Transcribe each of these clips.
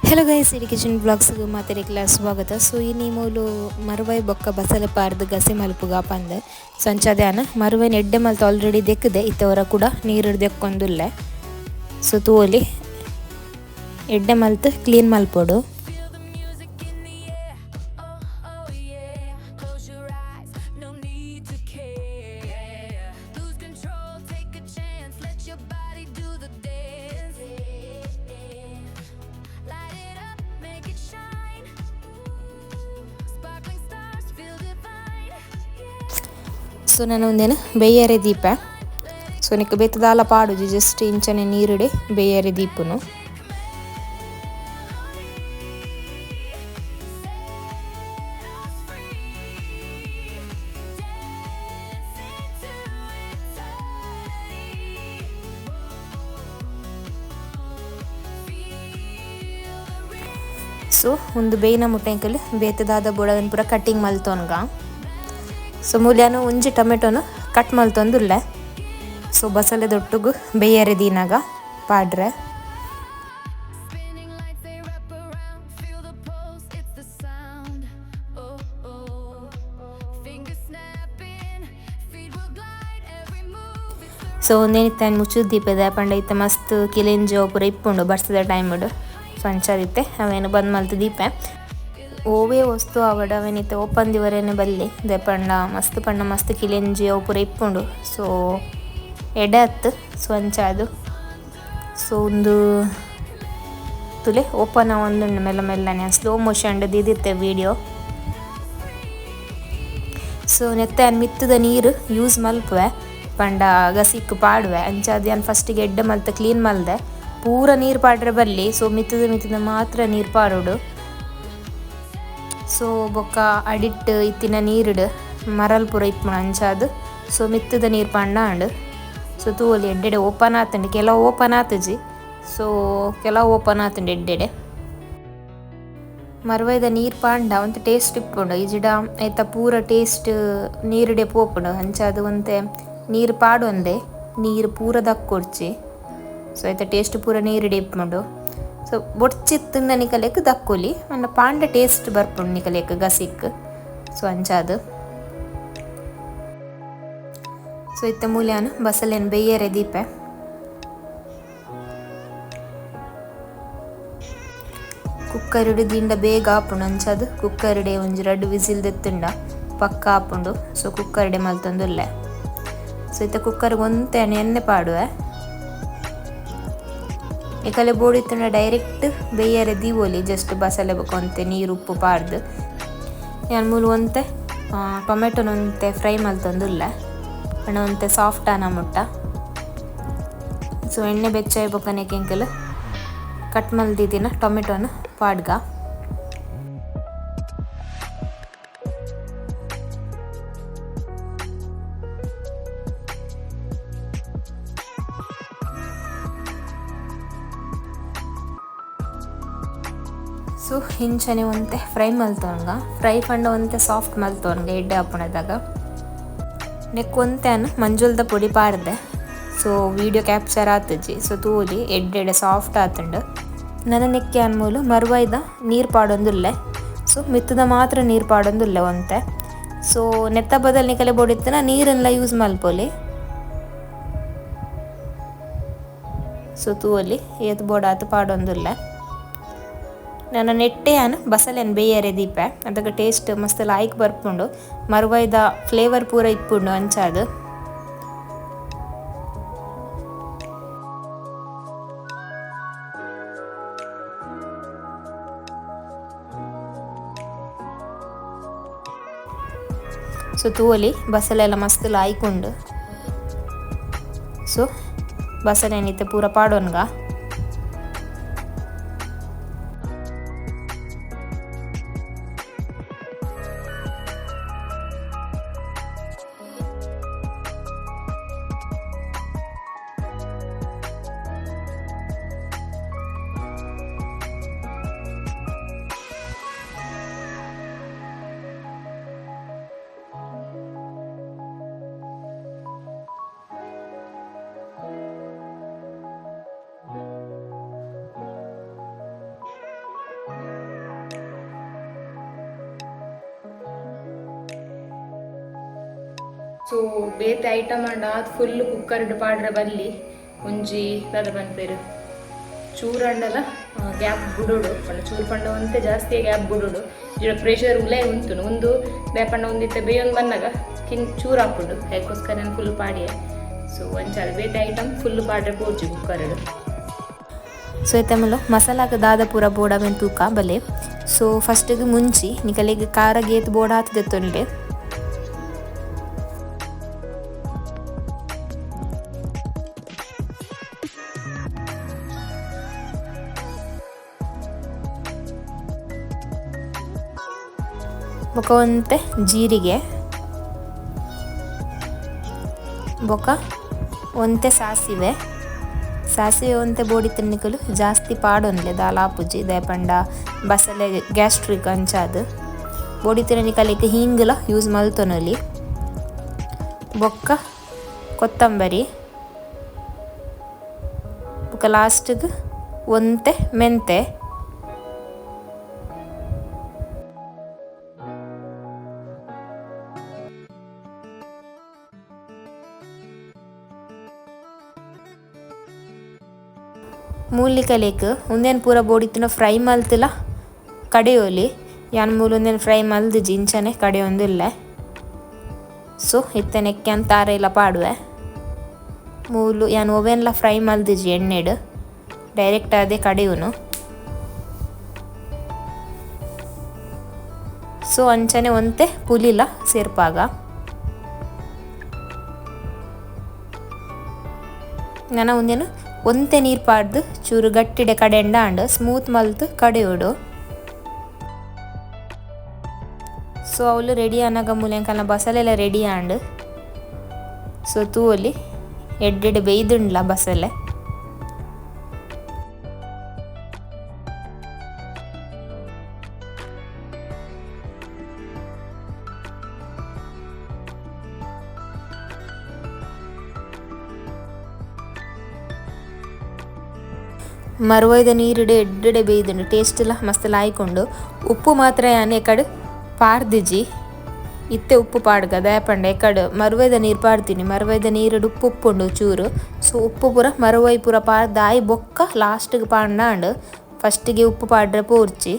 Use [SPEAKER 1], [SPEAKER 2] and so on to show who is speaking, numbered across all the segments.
[SPEAKER 1] Hello guys, ಇಡಿ kitchen ಬ್ಲಾಗ್ಸ್ಗೆ ಮಾತಾಡಿಕ್ಲ ಸ್ವಾಗತ. So ಈ ನೀಮೂಲು ಮರುವೈ ಬೊಕ್ಕ ಬಸಲೆ ಪಾರ್ದು ಗಸಿ ಮಲ್ಪುಗ ಪಂದೆ ಸಂಚಾದ್ಯಾನ ಮರುವೈನ ಎಡ್ಡೆ ಮಲ್ತು ಆಲ್ರೆಡಿ ದೆಕ್ಕದೆ ಇತ್ತವರ ಕೂಡ ನೀರು ದೆಕ್ಕೊಂದುಲ್ಲೆ. ಸೊ ತೂಲಿ ಎಡ್ಡೆ ಮಲ್ತು ಕ್ಲೀನ್ ಮಲ್ಪೊಡು. ಸೊ ನಾನು ಒಂದೇನು ಬೇಯರೆ ದೀಪ. ಸೊ ನಿಕ್ಕ ಬೆತ್ತದಾಲ ಪಾಡುಜಿ ಜಸ್ಟ್ ಇಂಚನೆ ನೀರುಡೆ ಬೇಯರೆ ದೀಪನು. ಸೊ ಒಂದು ಬೇಯ್ನ ಮುಟ್ಟೆಂಕಲ್ ಬೇತದಾದ ಬುಡದನ್ ಪೂರ ಕಟ್ಟಿಂಗ್ ಮಲ್ತೋನ್ಗ. ಸೊ ಮೂಲ್ಯಾನು ಒಂಜಿ ಟೊಮೆಟೊನು ಕಟ್ ಮಲ್ತೊಂದುಲ್ಲೆ. ಸೊ ಬಸಳೆ ದೊಟ್ಟುಗು ಬೇಯರೆ ದೀನಾಗ ಪಾಡ್ರೆ. ಸೊ ಒಂದೇನಿತ್ತೆ ಮುಚ್ಚುದು ದೀಪದ ಪಂಡ ಇತ್ತೆ ಮಸ್ತ್ ಕಿಲೆಂಜೋ ಪೂರ ಇಪ್ಪುಂಡು ಬರ್ಸದ ಟೈಮುಡು. ಸೊ ಅಂಚಾದಿತ್ತೆ ಅವೇನು ಬಂದ್ ಮಲ್ತು ದೀಪೆ ಓವೇ ವಸ್ತು ಆವಡ ಅವೇನಿತ್ತೆ ಓಪನ್ ದಿವರೇನೆ ಬಲ್ಲಿ ದೆಪಂಡ ಮಸ್ತ್ ಕಿಲೆಂಜಿ ಅವು ಪೂರ ಇಪ್ಪುಂಡು. ಸೊ ಎಡೆ ಹತ್ತು ಸೊ ಅಂಚಾದು. ಸೊ ಒಂದು ತುಲೆ ಓಪನ್ ಆವೊಂದುಂಡು ಮೆಲ್ಲ ಮೆಲ್ಲನೆ ಸ್ಲೋ ಮೋಷನ್ ದಿದಿತ್ತೆ ವೀಡಿಯೋ. ಸೊ ನೆತ್ತೆ ಮಿತ್ತದ ನೀರು ಯೂಸ್ ಮಲ್ಪುವೆ ಪಂಡ ಗಸಿಕ್ ಪಾಡುವೆ ಅಂಚಾದು ನಾನು ಫಸ್ಟಿಗೆ ಎಡ್ಡೆ ಮಲ್ತು ಕ್ಲೀನ್ ಮಲ್ದೆ ಪೂರ ನೀರು ಪಾಡ್ರೆ ಬಲ್ಲಿ. ಸೊ ಮಿತ್ತದ ಮಾತ್ರ ನೀರು ಪಾಡೋಡು. ಸೊ ಬೊಕ್ಕ ಅಡಿಟ್ ಇತ್ತಿನ ನೀರುಡು ಮರಲ್ ಪೂರ ಇಪ್ಪುಣ ಅಂಚಾದು. ಸೊ ಮಿತ್ತದ ನೀರು ಪಂಡಾಂಡು. ಸೊ ತೂವೊಲಿ ಎಡ್ಡೆಡೆ ಓಪನ್ ಆತುಂಡು, ಕೆಲವು ಓಪನ್ ಆತುಜಿ. ಸೊ ಕೆಲವು ಓಪನ್ ಆತುಂಡು ಎಡ್ಡೆಡೆ. ಮರುವೈದ ನೀರು ಪಾಂಡ ಒಂತೆ ಟೇಸ್ಟ್ ಇಪ್ಪುಂಡು. ಈ ಜಿಡ ಐತ ಪೂರ ಟೇಸ್ಟ್ ನೀರುಡೆ ಪೋಪುಂಡು ಅಂಚಾದು ಒಂತೆ ನೀರು ಪಾಡೊಂದೆ ನೀರು ಪೂರ ದಕ್ಕೊಡ್ಚಿ. ಸೊ ಐತ ಟೇಸ್ಟ್ ಪೂರ ನೀರುಡೆ ಇಪ್ಪುಂಡು. ಸೊ ಬೊಡ್ಚಿತ್ತಿಂದ ನಿಕಲೆಕ್ ದಕ್ಕೊಲಿ ಅಂಡ ಪಾಂಡ ಟೇಸ್ಟ್ ಬರ್ಪುಂಡು ನಿಕಲೆಕ್ ಗಸಿಕ್. ಸೊ ಅಂಚಾದು. ಸೊ ಇತ್ತ ಮೂಲ್ಯಾನು ಬಸಳೆನ್ ಬೇಯರೆ ದೀಪೆ. ಕುಕ್ಕರುಡು ದಿಂಡ ಬೇಗ ಆಪುಂಡು ಅಂಚಾದು. ಕುಕ್ಕರುಡೆ ಒಂಜಿ 2 ವಿಸಿಲ್ ದೆತ್ತುಂಡ ಪಕ್ಕ ಆಪುಂಡು. ಸೊ ಕುಕ್ಕರುಡೆ ಮಲ್ತೊಂದುಲ್ಲೆ. ಸೊ ಇತ್ತ ಕುಕ್ಕರ್ಗೆ ಒಂತೆ ಎಣ್ಣೆ ಪಾಡುವೆ. ಇಕಲೆ ಬೋಡಿತ್ತುಂಡ ಡೈರೆಕ್ಟ್ ಬೇಯರೆ ದೀವೊಲಿ ಜಸ್ಟ್ ಬಸಳೆ ಬೊಕೊಂತೆ ನೀರು ಉಪ್ಪು ಪಾಡ್ದು. ನಾನು ಮೂಲು ಒಂತೆ ಟೊಮೆಟೊನ ಒಂತೆ ಫ್ರೈ ಮಲ್ತೊಂದುಲ್ಲೆ ಅಣ್ಣ ಒಂತೆ ಸಾಫ್ಟ್ ಆನ ಮುಟ್ಟ. ಸೊ ಎಣ್ಣೆ ಬೆಚ್ಚಾಯ ಬೊಕ್ಕನೆ ಕೆಂಕಲ್ ಕಟ್ ಮಲ್ದಿದ್ದಿನ ಟೊಮೆಟೊನ ಪಾಡ್ಗ. ಸೊ ಹಿಂಚನೆ ಒಂತೆ ಫ್ರೈ ಮಲ್ತೋನ್ಗ ಫ್ರೈ ಪಂಡ ಒಂತೆ ಸಾಫ್ಟ್ ಮಲ್ತೋನ್ಗ ಎಡ್ಡೆ ಆಪುಣದಾಗ ನೆಕ್ ಒಂತೆನು ಮಂಜುಲ್ದ ಪೊಡಿ ಪಾಡ್ದೆ. ಸೊ ವೀಡಿಯೋ ಕ್ಯಾಪ್ಚರ್ ಆತುಜಿ. ಸೊ ತೂಲಿ ಎಡ್ಡೆಡೆ ಸಾಫ್ಟ್ ಆತುಂಡು. ನನ್ನ ನೆಕ್ಕೆ ಅನ್ಮೂಲು ಮರುವೈದ ನೀರು ಪಾಡೊಂದುಲ್ಲೆ. ಸೊ ಮಿತ್ತದ ಮಾತ್ರ ನೀರು ಪಾಡೊಂದುಲ್ಲೆ ಒಂತೆ. ಸೊ ನೆತ್ತ ಬದಲ್ ನಿಕಲೆ ಬೋಡಿತ್ತನ ನೀರೆಲ್ಲ ಯೂಸ್ ಮಲ್ಪೊಲಿ. ಸೊ ತೂಲಿ ಏತ್ ಬೋಡಾತು ಪಾಡೊಂದುಲ್ಲೆ. ನಾನು ನೆಟ್ಟೆಯಾನು ಬಸಳೆನ್ ಬೇಯರೆ ದೀಪೆ ಅದಕ್ಕೆ ಟೇಸ್ಟ್ ಮಸ್ತ್ ಲಾಯ್ಕ್ ಬರ್ಪುಂಡು. ಮರುವೈದ ಫ್ಲೇವರ್ ಪೂರ ಇಪ್ಪುಂಡು ಅಂಚಾದು. ಸೊ ತೂವಲಿ ಬಸಳೆ ಎಲ್ಲ ಮಸ್ತ್ ಲಾಯ್ಕುಂಡು. ಸೊ ಬಸಳೆ ಏನಿತ್ತೆ ಪೂರ ಪಾಡೋನ್ಗ. ಸೊ ಬೇತೆ ಐಟಮ್ ಅಂಡ ಅದು ಫುಲ್ ಕುಕ್ಕರ್ಡ್ ಪಾಡ್ರೆ ಬಲ್ಲಿ ಒಂಜಿ ದಾದ ಪನ್ಪೇರು ಚೂರಂಡಲ ಗ್ಯಾಪ್ ಬುಡುಡು ಪಂಡ ಚೂರು ಪಂಡ ಒಂತೆ ಜಾಸ್ತಿ ಗ್ಯಾಪ್ ಬುಡುಡು ಇಡ ಪ್ರೆಷರ್ ಉಲೇ ಉಂಟು ಒಂದು ಬೇಪಂಡ ಒಂದಿತ್ತೆ ಬೇಯೊಂದು ಬಂದಾಗ ಚೂರು ಹಾಕೊಂಡು ಅದಕ್ಕೋಸ್ಕರ ನಾನು ಫುಲ್ ಪಾಡಿಯೆ ಸೊ ಒಂಚಾದ ಬೇತೆ ಐಟಮ್ ಫುಲ್ ಪಾಡ್ರೆ ಪೋರ್ಚಿ ಕುಕ್ಕರ್ಡು ಸೊ ಇತ್ತಮಲ್ಲ ಮಸಾಲಾಗ ದಾದ ಪೂರ ಬೋಡ ಮೆನ್ ತೂಕ ಬಲೆ ಸೊ ಫಸ್ಟಿಗೆ ಮುಂಚಿ ನಿಕಲಿಗೆ ಖಾರ ಗೇತ್ ಬೋಡ ಹಾತಿದೆ ತೊಂಡೆ ಬೊಕ ಒಂತೆ ಜೀರಿಗೆ ಬೊಕ ಒಂತೆ ಸಾಸಿವೆ ಒಂತೆ ಬೋಡಿ ತಿನ್ನಿಕಲು ಜಾಸ್ತಿ ಪಾಡೊಂದ್ಲೆ ದಾಲಾಪುಜಿ ದಯಪಂಡ ಬಸಳೆ ಗ್ಯಾಸ್ಟ್ರಿಕ್ ಅಂಚಾದು ಬೋಡಿ ತಿನ್ನನಿಕಲಿಕ್ಕೆ ಹಿಂಗಲ ಯೂಸ್ ಮಲ್ತೊನೊಲಿ ಬೊಕ್ಕ ಕೊತ್ತಂಬರಿ ಬೊಕ ಲಾಸ್ಟ್ಗೆ ಒಂತೆ ಮೆಂತೆ ಮೂಲಿಕಲೇಕ್ ಒಂದೇನು ಪೂರ ಬೋಡಿತ್ತಿನ ಫ್ರೈ ಮಲ್ತಿಲ್ಲ ಕಡೆಯೋಲಿ ಯಾನ್ ಮೂಲ ಒಂದೇನು ಫ್ರೈ ಮಲ್ದು ಜಿಂಚನೆ ಕಡೆಯೊಂದಿಲ್ಲ ಸೊ ಇತ್ತನೆಕ್ಕೆ ಅಂತ ತಾರೆ ಇಲ್ಲ ಪಾಡುವೆ ಮೂಲು ಯಾನ್ ಓವೆನ್ಲ ಫ್ರೈ ಮಲ್ದಿಜಿ ಎಣ್ಣೆಡು ಡೈರೆಕ್ಟ್ ಅದೇ ಕಡೆಯುನು ಸೊ ಅಂಚನೆ ಒಂತೆ ಪುಲಿಲ ಸೇರ್ಪಾಗ ನಾನು ಒಂದೇನು ಒಂತೆ ನೀರು ಪಾಡ್ದು ಚೂರು ಗಟ್ಟಿಡೆ ಕಡೆಂಡ ಅಂಡ್ ಸ್ಮೂತ್ ಮಲ್ತು ಕಡೆಯೋಡು ಸೊ ಅವಳು ರೆಡಿ ಅನ್ನಗ ಮೂಲೆಂಕಲ್ನ ಬಸಲೆಲ್ಲ ರೆಡಿ ಆಂಡ್ ಸೊ ತೂವಲಿ ಎಡ್ಡೆಡೆ ಬೇಯ್ದುಂಡ್ಲ ಬಸಲೆ ಮರುವೈದ ನೀರಿಡೆ ಎಡ್ಡೆಡೆ ಬೇಯ್ದುಂಡು ಟೇಸ್ಟ್ ಎಲ್ಲ ಮಸ್ತ್ ಲಾಯ್ಕೊಂಡು ಉಪ್ಪು ಮಾತ್ರ ಯಾನ್ ಎಕಡು ಪಾಡ್ದಿಜಿ ಇತ್ತೆ ಉಪ್ಪು ಪಾಡ್ಗ ದಯಪಂಡ ಎಕಡು ಮರುವೈದ ನೀರು ಪಾಡ್ತೀನಿ ಮರುವೈದ ನೀರುಡು ಉಪ್ಪು ಉಂಡು ಚೂರು ಸೊ ಉಪ್ಪು ಪೂರ ಮರುವೈ ಪೂರ ಪಾಡ್ದಾಯಿ ಬೊಕ್ಕ ಲಾಸ್ಟ್ಗೆ ಪಾಂಡಾಂಡು ಫಸ್ಟಿಗೆ ಉಪ್ಪು ಪಾಡ್ರೆ ಪೋರ್ಚಿ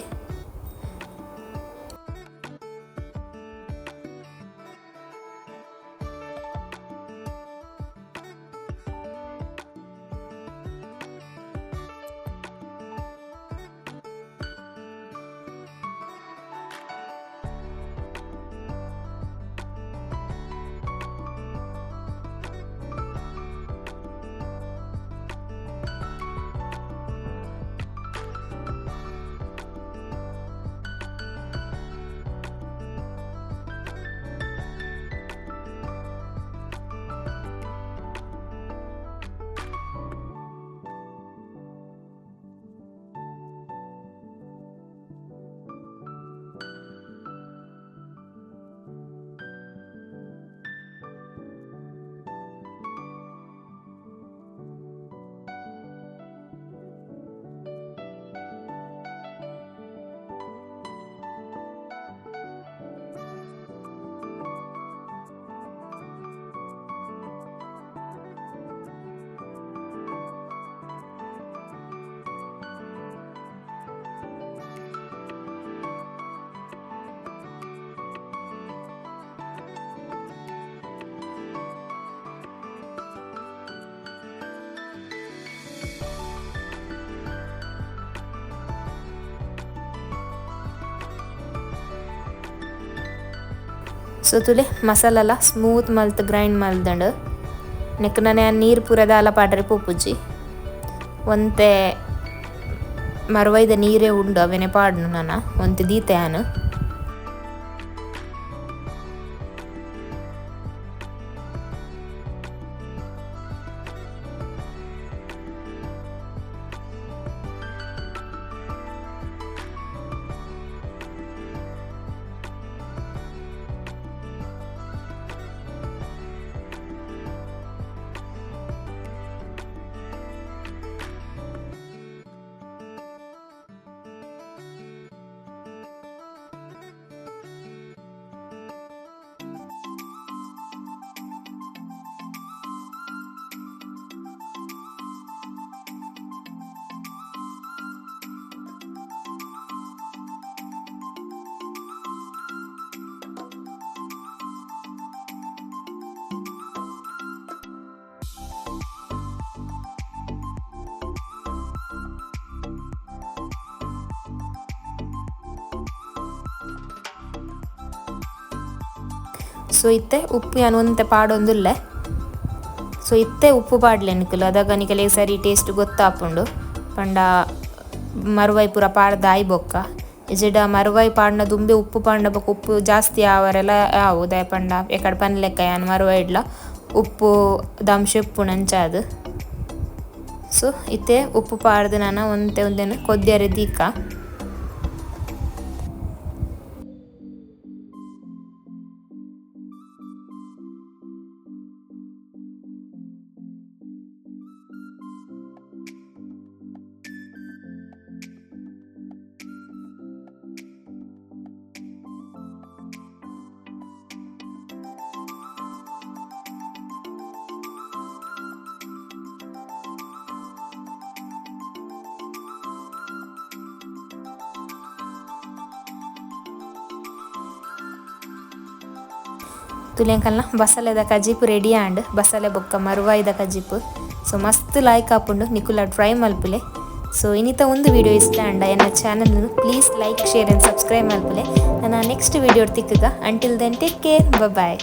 [SPEAKER 1] ಸೊ ತುಲೆ ಮಸಾಲಲ ಸ್ಮೂತ್ ಮಲ್ತ್ ಗ್ರೈಂಡ್ ಮಲ್ದಂಡು ನೆಕ್ ನಾನು ನೀರು ಪೂರ ದಾಲ ಪಾಡ್ರೆ ಪೋಪುಜಿ ಒಂತೆ ಮರುವೈದ ನೀರೇ ಉಂಡು ಅವೆನೆ ಪಾಡ್ನು ನಾನು ಒಂತೆ ದೀತೆ ಆನು ಸೊ ಇತ್ತೆ ಉಪ್ಪು ಯಾನು ಒಂತೆ ಪಾಡೊಂದುಲ್ಲೆ. ಸೊ ಇತ್ತೆ ಉಪ್ಪು ಪಾಡ್ಲೆ ನಿಕುಲು ಅದಾಗ ನಿಕಲೆ ಸರಿ ಟೇಸ್ಟ್ ಗೊತ್ತಾಪುಂಡು ಪಂಡ ಮರುವಾಯಿ ಪೂರ ಪಾಡ್ದ ಆಯ್ ಬೊಕ್ಕ. ಇಜಿಡ ಮರುವಾಯಿ ಪಾಡ್ನ ದುಂಬೆ ಉಪ್ಪು ಪಾಂಡ ಬೊಕ್ಕ ಉಪ್ಪು ಜಾಸ್ತಿ ಆವರೆಲ್ಲ ಆವು ದಾಯ್ ಪಂಡ ಎಕಡೆ ಪನ್ಲೆಕ್ಕ ಯಾನು ಮರುವಾಯಿಡ್ಲ ಉಪ್ಪು ದಂಶ ಉಪ್ಪು ನಂಚಾದು. ಸೊ ಇತ್ತೆ ಉಪ್ಪು ಪಾಡ್ದು ನಾನು ಒಂದೇನು ಕೊದ್ದಿಯರೆ ದೀಕ. ತುಲೆಂಕಲ್ನ ಬಸಳೆದ ಕಜಿಪು ರೆಡಿ ಆಂಡ್ ಬಸಳೆ ಬೊಕ್ಕ ಮರುವಾಯ್ದ ಕಜಿಪು. ಸೊ ಮಸ್ತ್ ಲಾಯ್ಕ್ ಆಪುಂಡು ನಿಕುಲ ಟ್ರೈ ಮಲ್ಪುಲೆ. ಸೊ ಇನ್ನಿತ ಒಂದು ವಿಡಿಯೋ ಇಷ್ಟ ಅಂಡ ಎನ್ನ ಚಾನಲ್ನು please like share and subscribe ಮಲ್ಪುಲೆ. ನನ್ನ ನೆಕ್ಸ್ಟ್ ವಿಡಿಯೋ ತಿಕ್ಕಗ ಅಂಟಿಲ್ ದೆನ್ ಟೇಕ್ ಕೇರ್ ಬಾಯ್.